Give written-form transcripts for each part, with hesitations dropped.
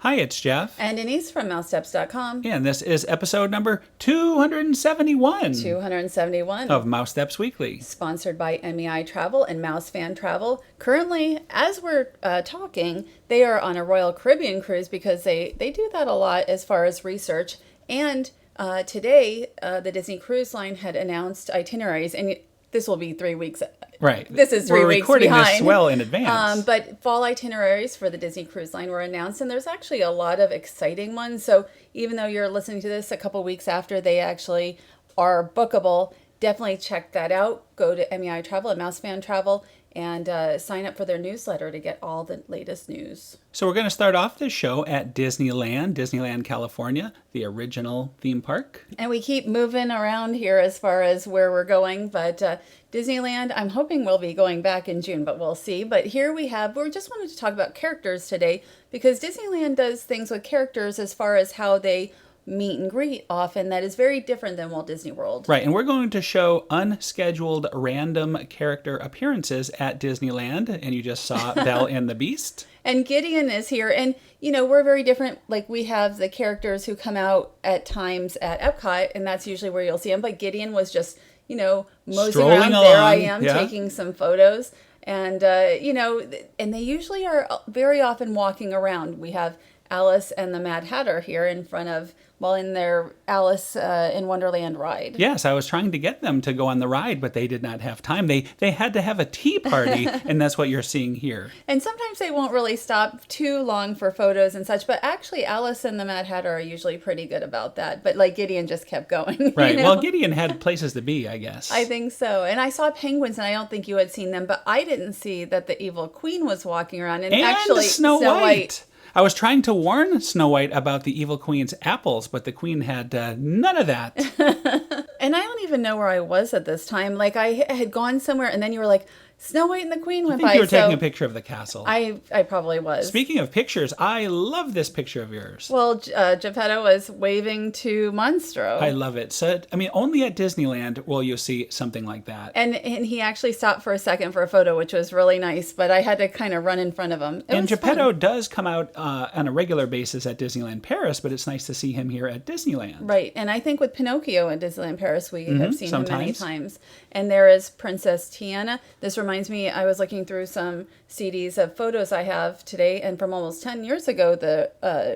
Hi, it's Jeff. And Denise from Mousesteps.com. And this is episode number 271. 271. Of Mousesteps Weekly. Sponsored by MEI Travel and Mouse Fan Travel. Currently, as we're talking, they are on a Royal Caribbean cruise because they do that a lot as far as research. And today, the Disney Cruise Line had announced itineraries. And this will be 3 weeks. Right. This is 3 weeks recording behind. this well in advance. But fall itineraries for the Disney Cruise Line were announced, and there's actually a lot of exciting ones. So even though you're listening to this a couple weeks after they actually are bookable, definitely check that out. Go to MEI Travel and Mouse Fan Travel and sign up for their newsletter to get all the latest news. So we're going to start off this show at Disneyland, California, the original theme park. And we keep moving around here as far as where we're going, but Disneyland, I'm hoping we'll be going back in June, but we'll see. But here we just wanted to talk about characters today because Disneyland does things with characters as far as how they meet and greet often that is very different than Walt Disney World. Right, and we're going to show unscheduled random character appearances at Disneyland, and you just saw Belle and the Beast. And Gideon is here, and we're very different. Like we have the characters who come out at times at Epcot, and that's usually where you'll see them. But Gideon was just, moseying strolling around. along. There I am, yeah. Taking some photos. And, and they usually are very often walking around. We have Alice and the Mad Hatter here in their Alice in Wonderland ride. Yes, I was trying to get them to go on the ride, but they did not have time. They had to have a tea party, and that's what you're seeing here. And sometimes they won't really stop too long for photos and such, but actually Alice and the Mad Hatter are usually pretty good about that. But like Gideon just kept going. Right. Well, Gideon had places to be, I guess. I think so. And I saw penguins, and I don't think you had seen them, but I didn't see that the evil queen was walking around. And actually Snow White. I was trying to warn Snow White about the evil queen's apples, but the queen had none of that. And I don't even know where I was at this time. Like I had gone somewhere, and then you were like, Snow White and the Queen went by. I think you were taking a picture of the castle. I probably was. Speaking of pictures, I love this picture of yours. Well, Gepetto was waving to Monstro. I love it. So, only at Disneyland will you see something like that. And he actually stopped for a second for a photo, which was really nice, but I had to kind of run in front of him. And Gepetto does come out on a regular basis at Disneyland Paris, but it's nice to see him here at Disneyland. Right. And I think with Pinocchio at Disneyland Paris, we have seen him many times. And there is Princess Tiana. This reminds me, I was looking through some CDs of photos I have today, and from almost 10 years ago, the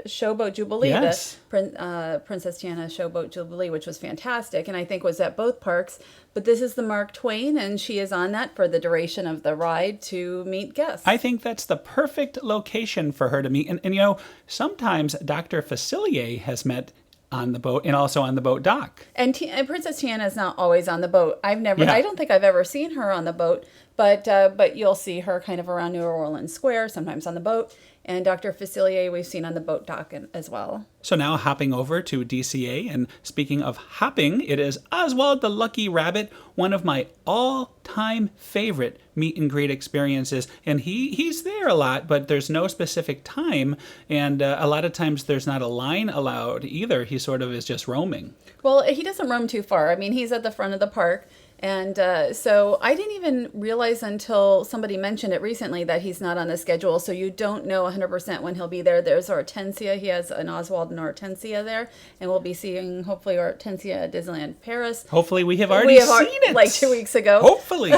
Showboat Jubilee, yes. the Princess Tiana Showboat Jubilee, which was fantastic, and I think was at both parks. But this is the Mark Twain, and she is on that for the duration of the ride to meet guests. I think that's the perfect location for her to meet. And sometimes Dr. Facilier has met on the boat and also on the boat dock. And Princess Tiana is not always on the boat. I don't think I've ever seen her on the boat, but you'll see her kind of around New Orleans Square, sometimes on the boat. And Dr. Facilier we've seen on the boat dock as well. So now hopping over to DCA, and speaking of hopping, it is Oswald the Lucky Rabbit, one of my all-time favorite meet and greet experiences. And he's there a lot, but there's no specific time, and a lot of times there's not a line allowed either. He sort of is just roaming. Well, he doesn't roam too far. He's at the front of the park. And so I didn't even realize until somebody mentioned it recently that he's not on the schedule. So you don't know 100% when he'll be there. There's Hortensia. He has an Oswald and Hortensia there. And we'll be seeing, hopefully, Hortensia at Disneyland Paris. Hopefully we have already seen it. Like 2 weeks ago. Hopefully.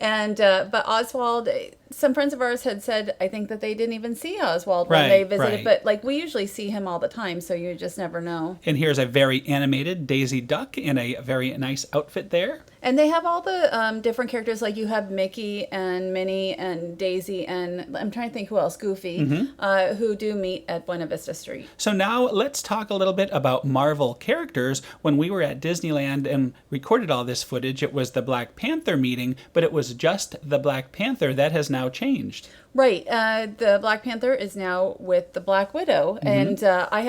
And but Oswald, some friends of ours had said, I think that they didn't even see Oswald when they visited. Right. But we usually see him all the time. So you just never know. And here's a very animated Daisy Duck in a very nice outfit there. And they have all the different characters, like you have Mickey and Minnie and Daisy and I'm trying to think who else, Goofy, who do meet at Buena Vista Street. So now let's talk a little bit about Marvel characters. When we were at Disneyland and recorded all this footage, it was the Black Panther meeting, but it was just the Black Panther. That has now changed. Right. The Black Panther is now with the Black Widow, and I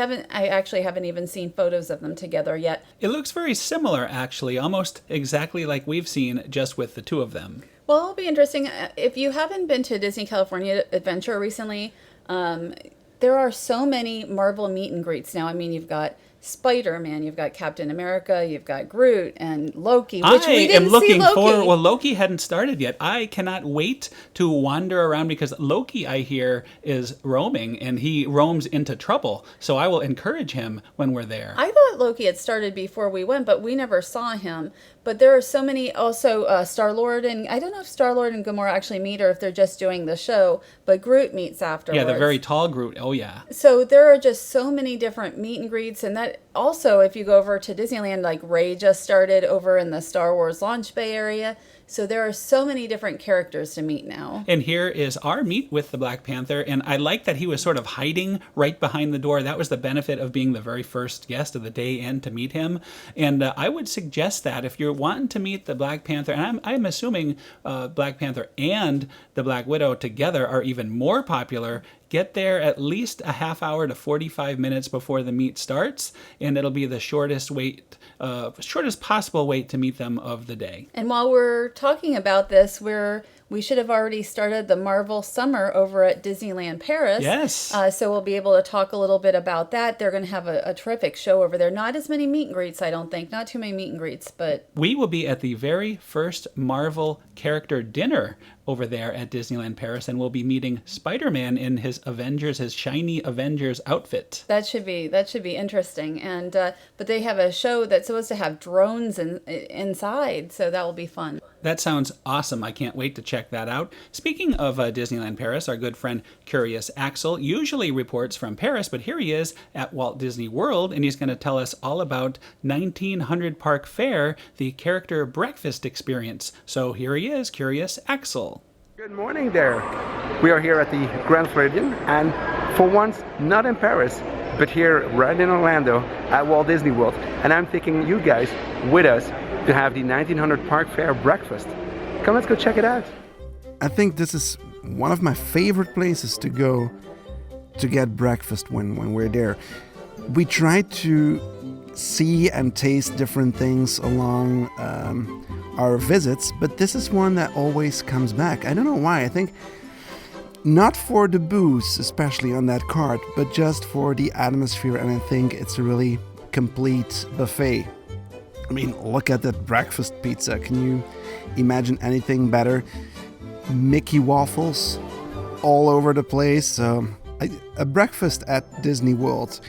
actually haven't even seen photos of them together yet. It looks very similar, actually, almost exactly like we've seen, just with the two of them. Well, it'll be interesting. If you haven't been to Disney California Adventure recently, there are so many Marvel meet and greets now. You've got Spider-Man, you've got Captain America, you've got Groot and Loki, which we I didn't am looking see Loki. for. Well, Loki hadn't started yet. I cannot wait to wander around because Loki, I hear, is roaming and he roams into trouble. So I will encourage him when we're there. I thought Loki had started before we went, but we never saw him. But there are so many, also Star-Lord, and I don't know if Star-Lord and Gamora actually meet or if they're just doing the show, but Groot meets afterwards. Yeah, the very tall Groot. Oh, yeah. So there are just so many different meet and greets, and that also, if you go over to Disneyland, like Rey just started over in the Star Wars Launch Bay area. So there are so many different characters to meet now. And here is our meet with the Black Panther. And I like that he was sort of hiding right behind the door. That was the benefit of being the very first guest of the day and to meet him. And I would suggest that if you're wanting to meet the Black Panther, and I'm assuming Black Panther and the Black Widow together are even more popular, get there at least a half hour to 45 minutes before the meet starts, and it'll be the shortest possible wait to meet them of the day. And while we're talking about this, we should have already started the Marvel Summer over at Disneyland Paris. Yes. So we'll be able to talk a little bit about that. They're going to have a terrific show over there. Not as many meet and greets, I don't think. Not too many meet and greets, but... We will be at the very first Marvel character dinner over there at Disneyland Paris, and we'll be meeting Spider-Man in his shiny Avengers outfit. That should be interesting. And but they have a show that's supposed to have drones inside, so that will be fun. That sounds awesome. I can't wait to check that out. Speaking of Disneyland Paris, our good friend Curious Axel usually reports from Paris, but here he is at Walt Disney World, and he's going to tell us all about 1900 Park Fare, the character breakfast experience. So here he is, Curious Axel. Good morning there. We are here at the Grand Floridian, and for once, not in Paris, but here right in Orlando at Walt Disney World. And I'm taking you guys with us to have the 1900 Park Fare breakfast. Come, let's go check it out. I think this is one of my favorite places to go to get breakfast when we're there. We try to see and taste different things along our visits, but this is one that always comes back. I don't know why. I think not for the booze, especially on that cart, but just for the atmosphere, and I think it's a really complete buffet. I mean, look at that breakfast pizza. Can you imagine anything better? Mickey waffles all over the place. A breakfast at Disney World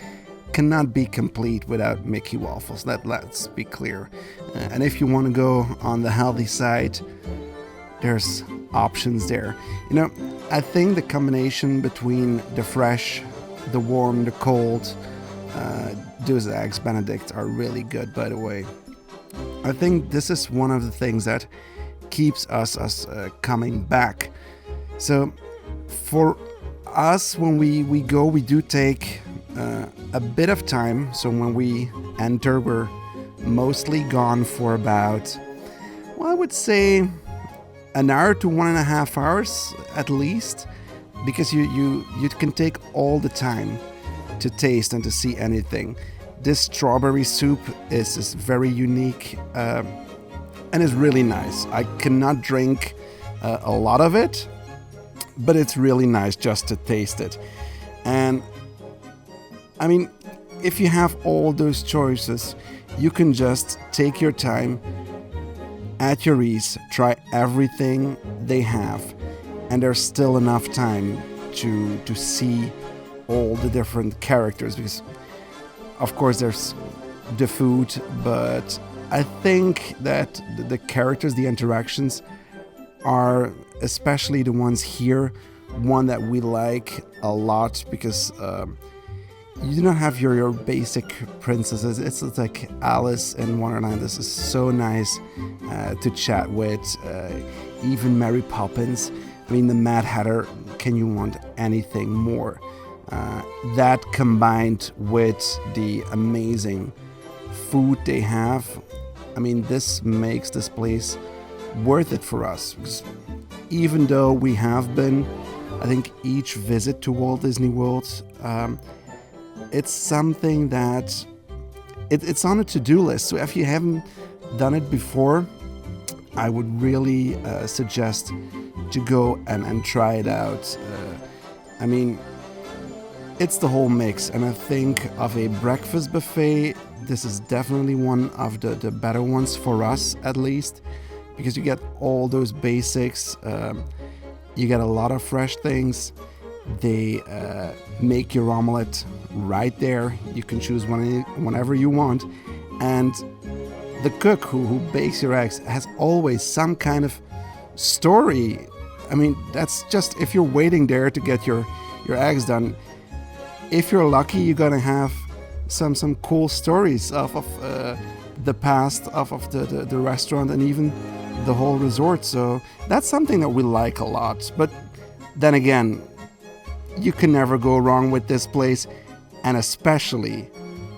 cannot be complete without Mickey waffles. Let's be clear. And if you want to go on the healthy side, there's options there. You know, I think the combination between the fresh, the warm, the cold, those eggs Benedict are really good, by the way. I think this is one of the things that keeps us coming back. So for us, when we go, we do take a bit of time. So when we enter, we're mostly gone for about, well, I would say an hour to 1.5 hours at least, because you can take all the time to taste and to see anything. This strawberry soup is very unique and is really nice. I cannot drink a lot of it, but it's really nice just to taste it. And I mean, if you have all those choices, you can just take your time at your ease, try everything they have, and there's still enough time to see all the different characters, because of course there's the food, but I think that the characters, the interactions are, especially the ones here, one that we like a lot, because you do not have your basic princesses. It's like Alice in Wonderland. This is so nice to chat with. Even Mary Poppins. I mean, the Mad Hatter. Can you want anything more? That combined with the amazing food they have, I mean, this makes this place worth it for us. Because even though we have been, I think, each visit to Walt Disney World, it's something that it's on a to-do list. So if you haven't done it before, I would really suggest to go and try it out. I mean, it's the whole mix. And I think of a breakfast buffet, this is definitely one of the better ones for us, at least, because you get all those basics. You get a lot of fresh things. They make your omelette right there. You can choose whenever you want. And the cook who bakes your eggs has always some kind of story. I mean, that's just if you're waiting there to get your eggs done. If you're lucky, you're gonna have some cool stories of the past of the restaurant and even the whole resort. So that's something that we like a lot. But then again, you can never go wrong with this place, and especially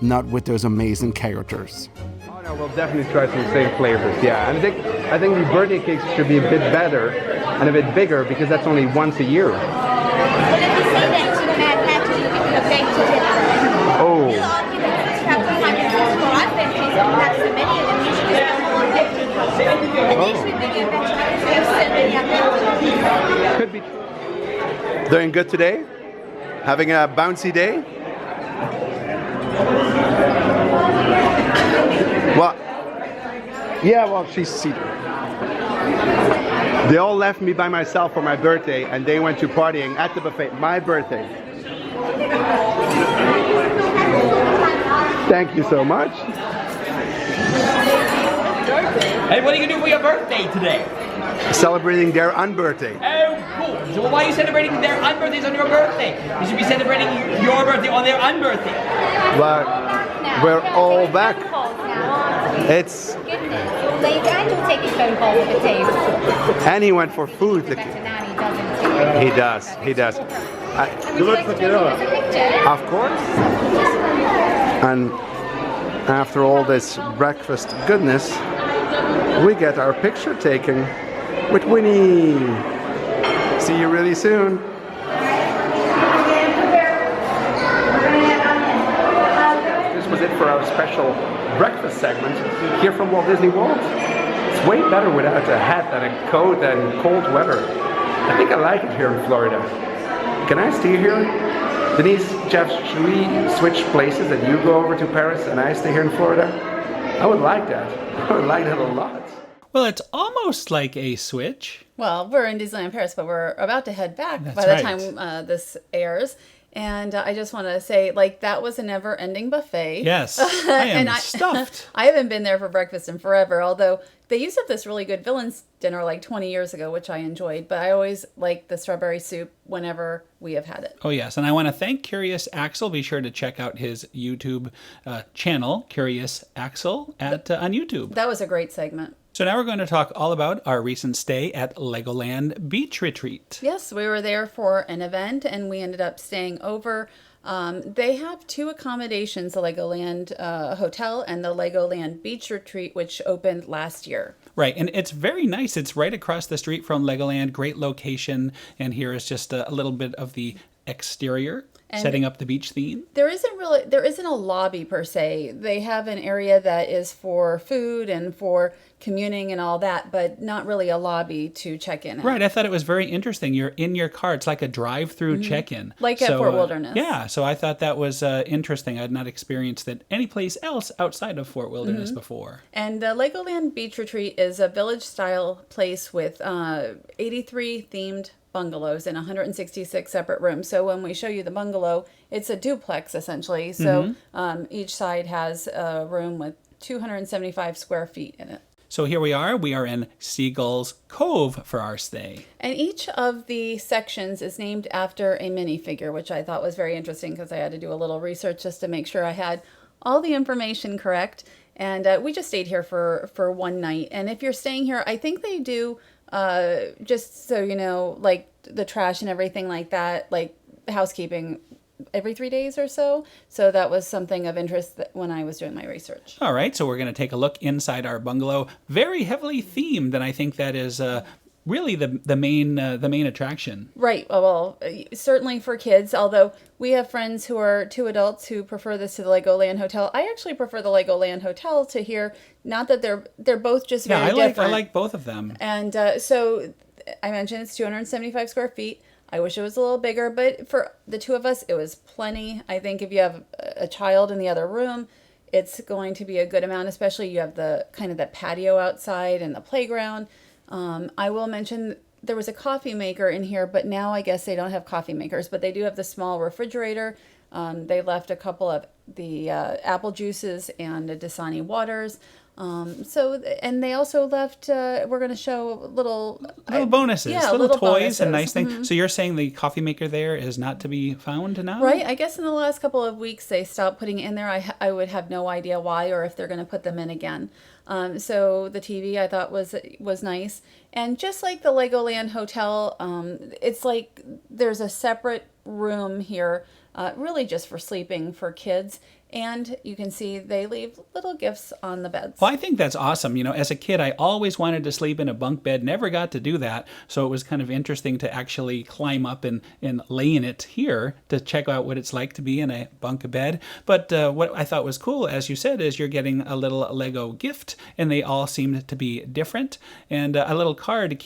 not with those amazing characters. Oh no, we'll definitely try some same flavors. Yeah, and I think the birthday cakes should be a bit better and a bit bigger because that's only once a year. Well, if you say that to Mad Hatter, you can go back to dinner. Oh. They'll argue that since you have 264 adventures and you have so many of them, you should just have more adventures. And they should be given back because we have so many adventures. Could be. Doing good today? Having a bouncy day? Well, yeah, well, she's seated. They all left me by myself for my birthday, and they went to partying at the buffet. My birthday. Thank you so much. Hey, what are you going to do for your birthday today? Celebrating their unbirthday. Oh, cool. So why are you celebrating their unbirthdays on your birthday? You should be celebrating your birthday on their unbirthday. But we're all back. It's... Goodness. So you can just take his phone calls at the table. And he went for food. Better now he doesn't. He does. He does. Would you like to take a picture? Of course. And after all this breakfast goodness, we get our picture taken with Winnie. See you really soon. This was it for our special breakfast segment here from Walt Disney World. It's way better without a hat and a coat and cold weather. I think I like it here in Florida. Can I stay here? Denise, Jeff, should we switch places and you go over to Paris and I stay here in Florida? I would like that. I would like that a lot. Well, it's almost like a switch. Well, we're in Disneyland Paris, but we're about to head back That's by the right. time this airs. And I just want to say, like, that was a never-ending buffet. Yes, I am And stuffed. I haven't been there for breakfast in forever, although they used up this really good villains dinner like 20 years ago, which I enjoyed. But I always like the strawberry soup whenever we have had it. Oh, yes. And I want to thank Curious Axel. Be sure to check out his YouTube channel, Curious Axel, on YouTube. That was a great segment. So now we're going to talk all about our recent stay at Legoland Beach Retreat. Yes, we were there for an event and we ended up staying over. They have two accommodations, the Legoland Hotel and the Legoland Beach Retreat, which opened last year. Right, and it's very nice. It's right across the street from Legoland, great location. And here is just a little bit of the exterior, setting up the beach theme. There isn't a lobby per se. They have an area that is for food and for communing and all that, but not really a lobby to check in at. Right, I thought it was very interesting. You're in your car. It's like a drive-through check-in. Like at Fort Wilderness. Yeah, so I thought that was interesting. I had not experienced that anyplace else outside of Fort Wilderness before. And the Legoland Beach Retreat is a village-style place with 83 themed bungalows in 166 separate rooms. So when we show you the bungalow, it's a duplex essentially. So each side has a room with 275 square feet in it. So here we are. We are in Seagull's Cove for our stay. And each of the sections is named after a minifigure, which I thought was very interesting because I had to do a little research just to make sure I had all the information correct. And we just stayed here for one night. And if you're staying here, I think they do, just so you know, like the trash and everything like that, like housekeeping every 3 days or so. So that was something of interest when I was doing my research. All right, so we're going to take a look inside our bungalow. Very heavily themed, and I think that is really the main attraction. Right. Well, certainly for kids, although we have friends who are two adults who prefer this to the Legoland Hotel. I actually prefer the Legoland Hotel to here. Not that they're both just very different. I like both of them. And so I mentioned it's 275 square feet. I wish it was a little bigger, but for the two of us, it was plenty. I think if you have a child in the other room, it's going to be a good amount, especially you have the kind of the patio outside and the playground. I will mention there was a coffee maker in here, but now I guess they don't have coffee makers, but they do have the small refrigerator. They left a couple of the apple juices and the Dasani waters. And they also left, we're going to show little bonuses, yeah, little toys bonuses. and nice things. So you're saying the coffee maker there is not to be found now? Right. I guess in the last couple of weeks they stopped putting it in there. I would have no idea why or if they're going to put them in again. So the TV I thought was nice. And just like the Legoland Hotel, it's like there's a separate room here, really just for sleeping for kids. And you can see they leave little gifts on the beds. Well, I think that's awesome. You know, as a kid, I always wanted to sleep in a bunk bed, never got to do that. So it was kind of interesting to actually climb up and lay in it here to check out what it's like to be in a bunk bed. But what I thought was cool, as you said, is you're getting a little Lego gift, and they all seemed to be different. And a little card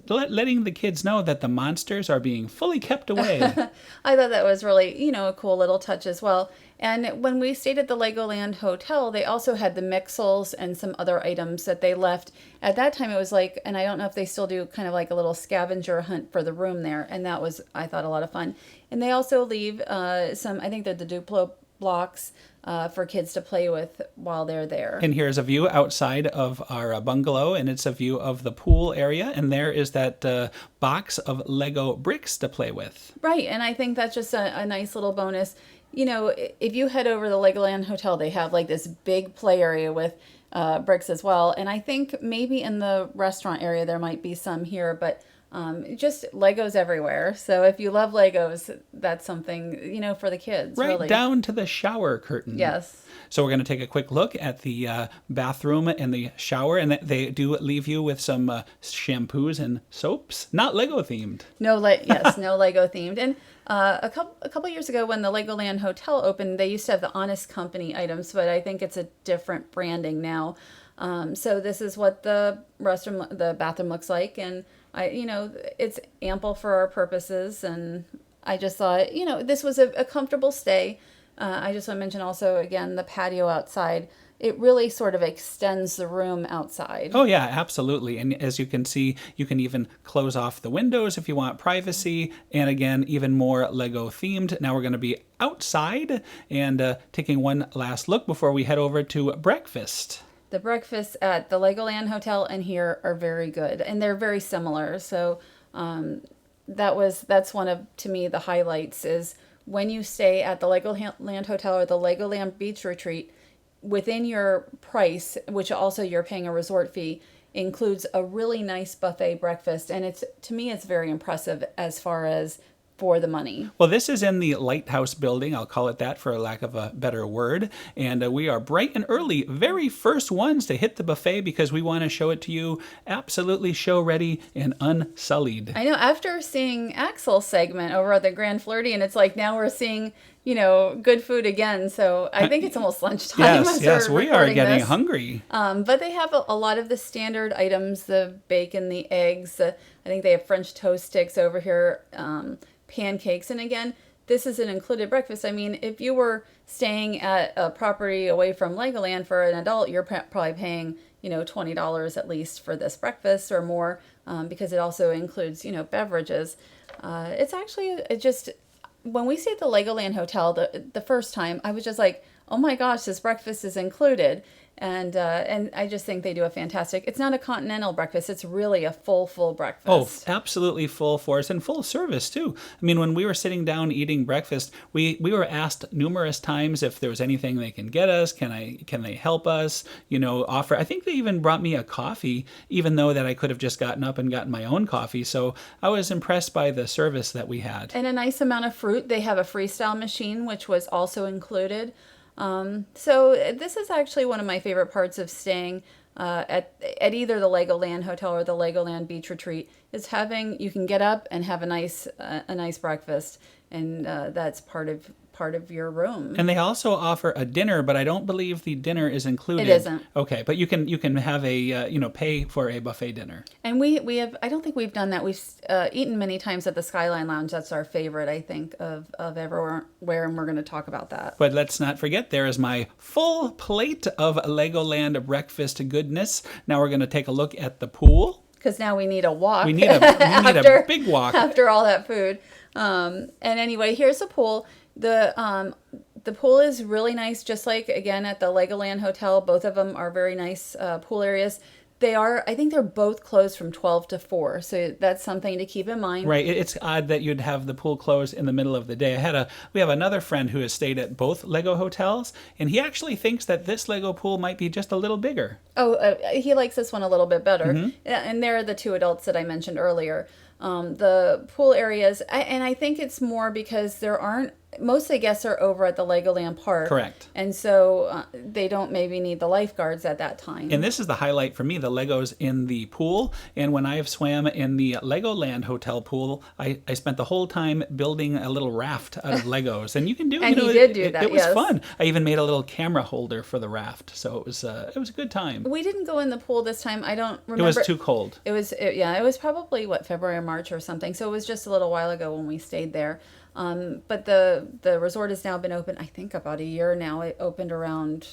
letting the kids know that the monsters are being fully kept away. I thought that was really, a cool little touch as well. And when we stayed at the Legoland Hotel, they also had the mixels and some other items that they left. At that time, it was like, and I don't know if they still do, kind of like a little scavenger hunt for the room there. And that was, I thought, a lot of fun. And they also leave some, I think they're the Duplo blocks for kids to play with while they're there. And here's a view outside of our bungalow, and it's a view of the pool area. And there is that box of Lego bricks to play with. Right. And I think that's just a nice little bonus. If you head over to the Legoland Hotel, they have like this big play area with bricks as well. And I think maybe in the restaurant area there might be some here, but just Legos everywhere. So if you love Legos, that's something, for the kids. Right really. down to the shower curtain. Yes. So we're going to take a quick look at the bathroom and the shower, and they do leave you with some shampoos and soaps, not Lego themed. No Lego themed. And a couple years ago when the Legoland Hotel opened, they used to have the Honest Company items, but I think it's a different branding now. So this is what the bathroom looks like, and it's ample for our purposes. And I just thought, this was a comfortable stay. I just want to mention also, again, the patio outside. It really sort of extends the room outside. Oh, yeah, absolutely. And as you can see, you can even close off the windows if you want privacy. And again, even more Lego themed. Now we're going to be outside and taking one last look before we head over to breakfast. The breakfasts at the Legoland Hotel and here are very good, and they're very similar. So that's one of, to me, the highlights is when you stay at the Legoland Hotel or the Legoland Beach Retreat, within your price, which also you're paying a resort fee, includes a really nice buffet breakfast. And to me, it's very impressive as far as for the money. Well, this is in the Lighthouse building. I'll call it that for lack of a better word. And we are bright and early, very first ones to hit the buffet because we want to show it to you absolutely show ready and unsullied. I know. After seeing Axel's segment over at the Grand Floridian, it's like now we're seeing, good food again. So I think it's almost lunchtime. Yes, we are getting this. Hungry. But they have a lot of the standard items, the bacon, the eggs. I think they have French toast sticks over here, pancakes. And again, this is an included breakfast. I mean, if you were staying at a property away from Legoland for an adult, you're probably paying, $20 at least for this breakfast or more, because it also includes, beverages. It's actually just, when we stayed at the Legoland Hotel the first time, I was just like, oh my gosh, this breakfast is included. And I just think they do a fantastic. It's not a continental breakfast. It's really a full breakfast. Oh, absolutely full force and full service too. I mean, when we were sitting down eating breakfast, we were asked numerous times if there was anything they can get us. Can they help us? Offer. I think they even brought me a coffee, even though that I could have just gotten up and gotten my own coffee. So I was impressed by the service that we had. And a nice amount of fruit. They have a freestyle machine, which was also included. So this is actually one of my favorite parts of staying at either the Legoland Hotel or the Legoland Beach Retreat is you can get up and have a nice breakfast, and that's part part of your room. And they also offer a dinner, but I don't believe the dinner is included. It isn't. Okay, but you can have a pay for a buffet dinner. And we have, I don't think we've done that. We've eaten many times at the Skyline Lounge. That's our favorite, I think, of everywhere, and we're going to talk about that. But let's not forget, there is my full plate of Legoland breakfast goodness. Now we're going to take a look at the pool. Because now we need a walk. We need a big walk. After all that food. And anyway, here's the pool. The pool is really nice, just like, again, at the Legoland Hotel. Both of them are very nice pool areas. I think they're both closed from 12 to 4. So that's something to keep in mind. Right. It's odd that you'd have the pool closed in the middle of the day. We have another friend who has stayed at both Lego hotels, and he actually thinks that this Lego pool might be just a little bigger. Oh, he likes this one a little bit better. Mm-hmm. And they're the 2 adults that I mentioned earlier. The pool areas, and I think it's more because most of the guests are over at the Legoland Park. Correct. And so they don't maybe need the lifeguards at that time. And this is the highlight for me, the Legos in the pool. And when I have swam in the Legoland Hotel pool, I spent the whole time building a little raft out of Legos. And you can do And he did do that, It was yes. fun. I even made a little camera holder for the raft. So it was a good time. We didn't go in the pool this time. I don't remember. It was too cold. It was probably February or March or something. So it was just a little while ago when we stayed there. But the resort has now been open, I think, about a year now. It opened around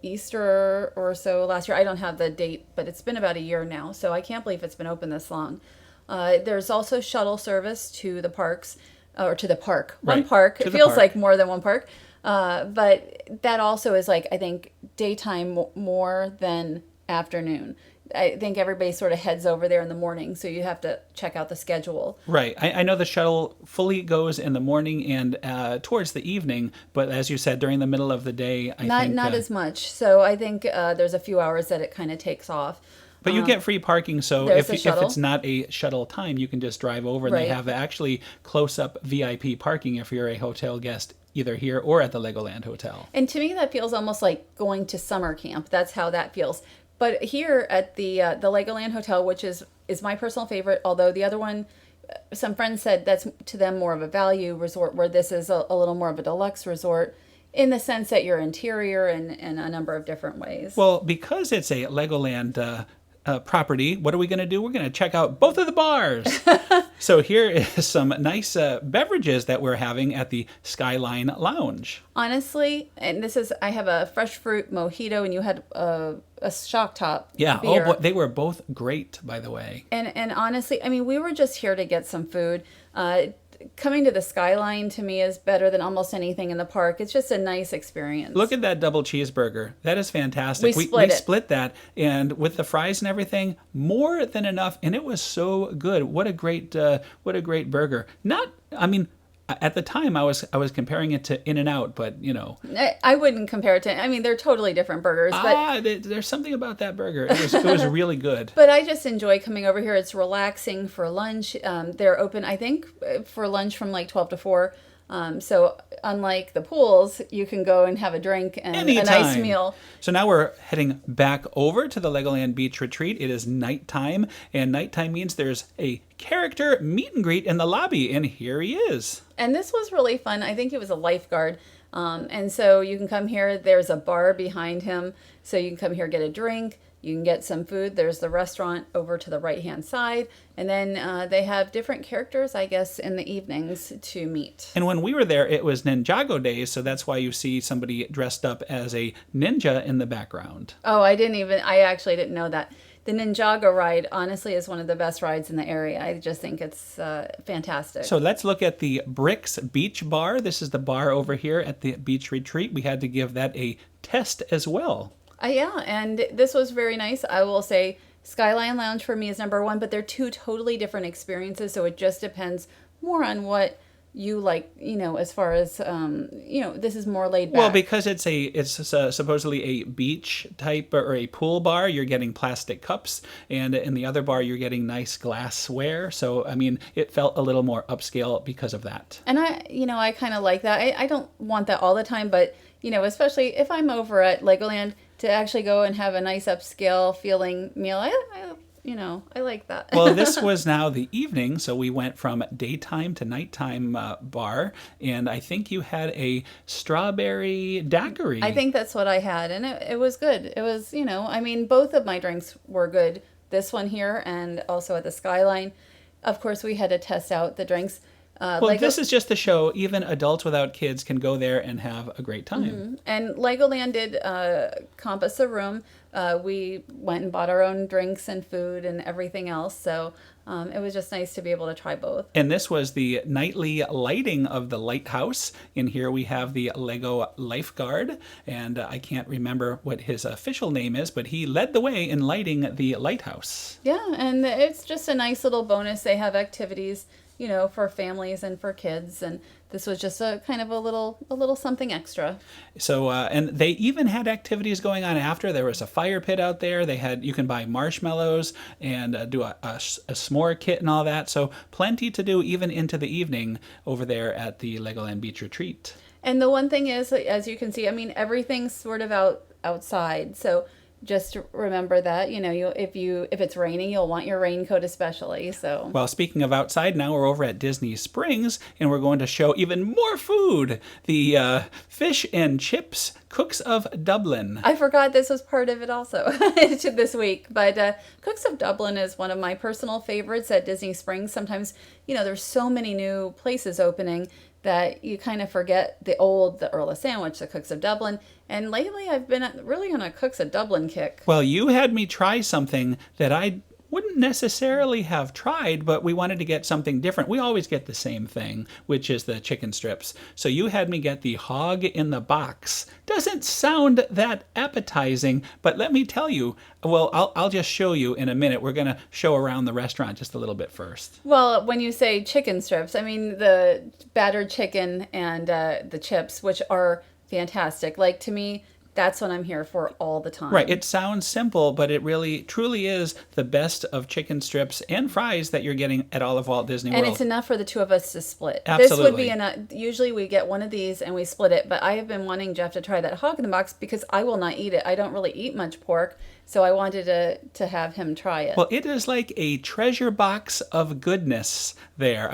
Easter or so last year. I don't have the date, but it's been about a year now. So I can't believe it's been open this long. There's also shuttle service to the parks, or to the park. One Right. park. To It the feels park. like more than one park. But that also is I think, daytime more than afternoon. I think everybody sort of heads over there in the morning, so you have to check out the schedule. Right. I know the shuttle fully goes in the morning and towards the evening, but as you said, during the middle of the day, I think... Not as much. So I think there's a few hours that it kind of takes off. But you get free parking, so there's if the shuttle. it's not a shuttle time, you can just drive over, and Right. they have actually close-up VIP parking if you're a hotel guest, either here or at the Legoland Hotel. And to me, that feels almost like going to summer camp. That's how that feels. But here at the Legoland Hotel, which is my personal favorite, although the other one, some friends said that's to them more of a value resort, where this is a little more of a deluxe resort, in the sense that you're interior in a number of different ways. Well, because it's a Legoland property, what are we going to do? We're going to check out both of the bars. So here is some nice beverages that we're having at the Skyline Lounge. Honestly, and I have a fresh fruit mojito, and you had a shock top Yeah. beer. Oh, they were both great, by the way. And honestly, I mean, we were just here to get some food. Coming to the Skyline, to me, is better than almost anything in the park. It's just a nice experience. Look at that double cheeseburger. That is fantastic. We split it. Split that, and with the fries and everything, more than enough, and it was so good. What a great burger. At the time I was comparing it to In-N-Out, but I wouldn't compare it to. I mean, they're totally different burgers, but there's something about that burger. It was really good. but I just enjoy coming over here. It's relaxing for lunch. They're open, I think, for lunch from 12 to 4. So unlike the pools, you can go and have a drink and a nice Anytime. meal. So now we're heading back over to the Legoland Beach Retreat. It is nighttime, and nighttime means there's a character meet and greet in the lobby, and here he is. And this was really fun. I think it was a lifeguard. And so you can come here. There's a bar behind him. So you can come here, get a drink. You can get some food. There's the restaurant over to the right-hand side. And then they have different characters, I guess, in the evenings to meet. And when we were there, it was Ninjago days, so that's why you see somebody dressed up as a ninja in the background. Oh, I actually didn't know that. The Ninjago ride, honestly, is one of the best rides in the area. I just think it's fantastic. So let's look at the Bricks Beach Bar. This is the bar over here at the Beach Retreat. We had to give that a test as well. Yeah, and this was very nice. I will say Skyline Lounge for me is number 1, but they're 2 totally different experiences, so it just depends more on what you like, as far as, this is more laid back. Well, because it's supposedly a beach type or a pool bar, you're getting plastic cups, and in the other bar, you're getting nice glassware. So, it felt a little more upscale because of that. And I kind of like that. I don't want that all the time, but, especially if I'm over at Legoland, to actually go and have a nice upscale feeling meal, I like that. Well, this was now the evening, so we went from daytime to nighttime bar, and I think you had a strawberry daiquiri. I think that's what I had, and it was good. It was, both of my drinks were good. This one here and also at the Skyline. Of course, we had to test out the drinks. Well, this is just to show even adults without kids can go there and have a great time. Mm-hmm. And Legoland did compass a room. We went and bought our own drinks and food and everything else. So it was just nice to be able to try both. And this was the nightly lighting of the lighthouse. In here we have the Lego Lifeguard. And I can't remember what his official name is, but he led the way in lighting the lighthouse. Yeah, and it's just a nice little bonus. They have activities, for families and for kids, and this was just a kind of a little something extra. So, and they even had activities going on after. There was a fire pit out there. You can buy marshmallows and do a s'more kit and all that. So plenty to do even into the evening over there at the Legoland Beach Retreat. And the one thing is, as you can see, everything's sort of outside. So just remember that, if it's raining, you'll want your raincoat especially. So, well, speaking of outside, now we're over at Disney Springs, and we're going to show even more food. The fish and chips Cookes of Dublin. I forgot this was part of it also this week. But Cookes of Dublin is one of my personal favorites at Disney Springs. Sometimes, there's so many new places opening that you kind of forget the Earl of Sandwich, the Cookes of Dublin. And lately I've been really on a Cookes of Dublin kick. Well, you had me try something that I wouldn't necessarily have tried, but we wanted to get something different. We always get the same thing, which is the chicken strips. So you had me get the hog in the box. Doesn't sound that appetizing, but let me tell you, well, I'll just show you in a minute. We're going to show around the restaurant just a little bit first. Well, when you say chicken strips, the battered chicken and the chips, which are fantastic. Like, to me, that's what I'm here for all the time. Right. It sounds simple, but it really, truly is the best of chicken strips and fries that you're getting at all of Walt Disney World. And it's enough for the two of us to split. Absolutely. This would be enough. Usually we get one of these and we split it, but I have been wanting Jeff to try that hog in the box because I will not eat it. I don't really eat much pork, so I wanted to have him try it. Well, it is like a treasure box of goodness there.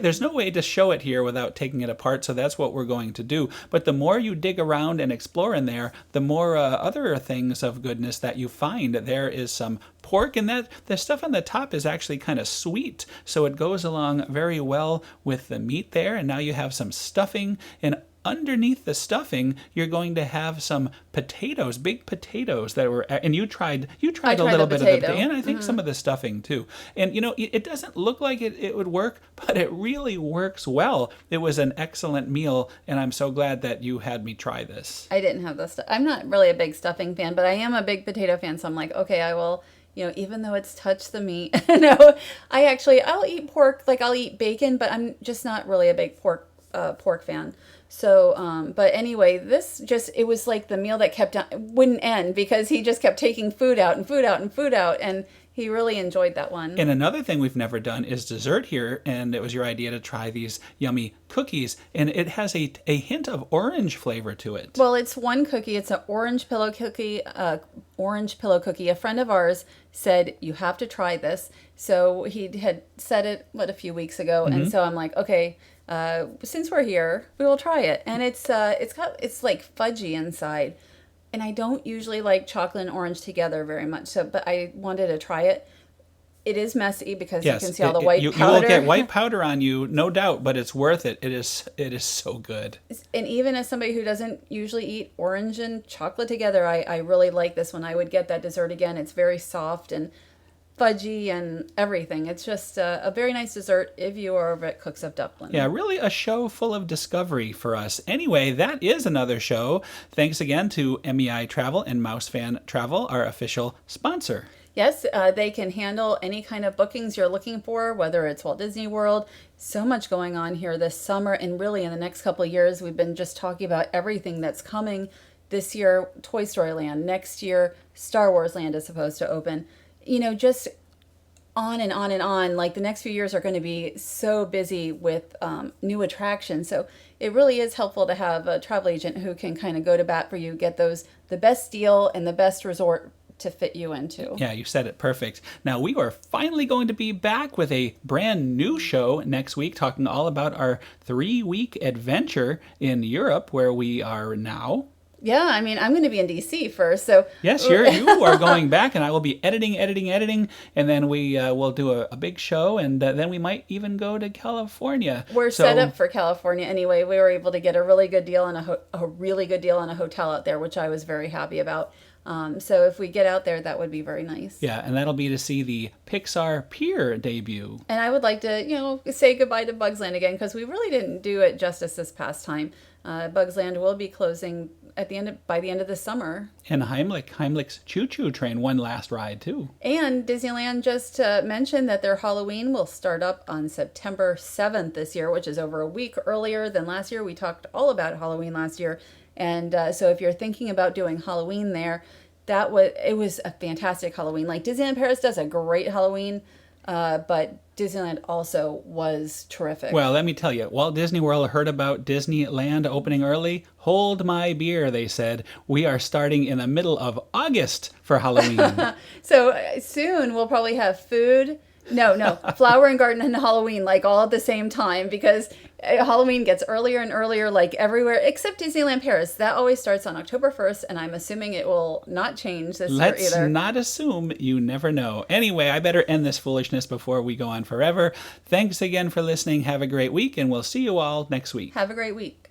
There's no way to show it here without taking it apart, so that's what we're going to do. But the more you dig around and explore in there, the more other things of goodness that you find. There is some pork, and that the stuff on the top is actually kind of sweet, so it goes along very well with the meat there. And now you have some stuffing, and underneath the stuffing, you're going to have some potatoes, big potatoes that were, and you tried a little bit of the potato, and I think some of the stuffing too. And it doesn't look like it would work, but it really works well. It was an excellent meal, and I'm so glad that you had me try this. I didn't have the stuff. I'm not really a big stuffing fan, but I am a big potato fan, so I'm like, okay, I will, even though it's touched the meat. No, I'll eat pork, like I'll eat bacon, but I'm just not really a big pork fan. So, but anyway, it was like the meal that wouldn't end because he just kept taking food out and food out and food out, and he really enjoyed that one. And another thing we've never done is dessert here, and it was your idea to try these yummy cookies, and it has a hint of orange flavor to it. Well, it's one cookie. It's an orange pillow cookie. A friend of ours said, you have to try this. So he had said it, a few weeks ago, and so I'm like, okay, since we're here, we will try it. And it's like fudgy inside. And I don't usually like chocolate and orange together very much. So, but I wanted to try it. It is messy because you can see all the white powder. You will get white powder on you, no doubt, but it's worth it. It is so good. And even as somebody who doesn't usually eat orange and chocolate together, I really like this one. I would get that dessert again. It's very soft and fudgy and everything. It's just a very nice dessert if you are over at Cookes of Dublin. Yeah, really a show full of discovery for us. Anyway, that is another show. Thanks again to MEI Travel and Mousefan Travel, our official sponsor. Yes, they can handle any kind of bookings you're looking for, whether it's Walt Disney World. So much going on here this summer, and really in the next couple of years, we've been just talking about everything that's coming this year. Toy Story Land, next year, Star Wars Land is supposed to open. Just on and on and on. Like, the next few years are going to be so busy with new attractions. So it really is helpful to have a travel agent who can kind of go to bat for you, get the best deal and the best resort to fit you into. Yeah, you said it perfect. Now, we are finally going to be back with a brand new show next week, talking all about our 3-week adventure in Europe, where we are now. Yeah, I mean, I'm going to be in DC first, so... Yes, you are going back, and I will be editing, and then we will do a big show, and then we might even go to California. We're set up for California anyway. We were able to get a really good deal on a really good deal on a hotel out there, which I was very happy about. So if we get out there, that would be very nice. Yeah, and that'll be to see the Pixar Pier debut. And I would like to, say goodbye to Bugs Land again, because we really didn't do it justice this past time. Bugs Land will be closing by the end of the summer. And Heimlich's Choo Choo Train, one last ride too. And Disneyland just mentioned that their Halloween will start up on September 7th this year, which is over a week earlier than last year. We talked all about Halloween last year. And so if you're thinking about doing Halloween there, it was a fantastic Halloween. Like Disneyland Paris does a great Halloween, but Disneyland also was terrific. Well, let me tell you, Walt Disney World heard about Disneyland opening early. Hold my beer, they said. We are starting in the middle of August for Halloween. So soon we'll probably have food. No, Flower and Garden and Halloween, like all at the same time, because Halloween gets earlier and earlier, like everywhere, except Disneyland Paris. That always starts on October 1st, and I'm assuming it will not change this year either. Let's not assume. You never know. Anyway, I better end this foolishness before we go on forever. Thanks again for listening. Have a great week, and we'll see you all next week. Have a great week.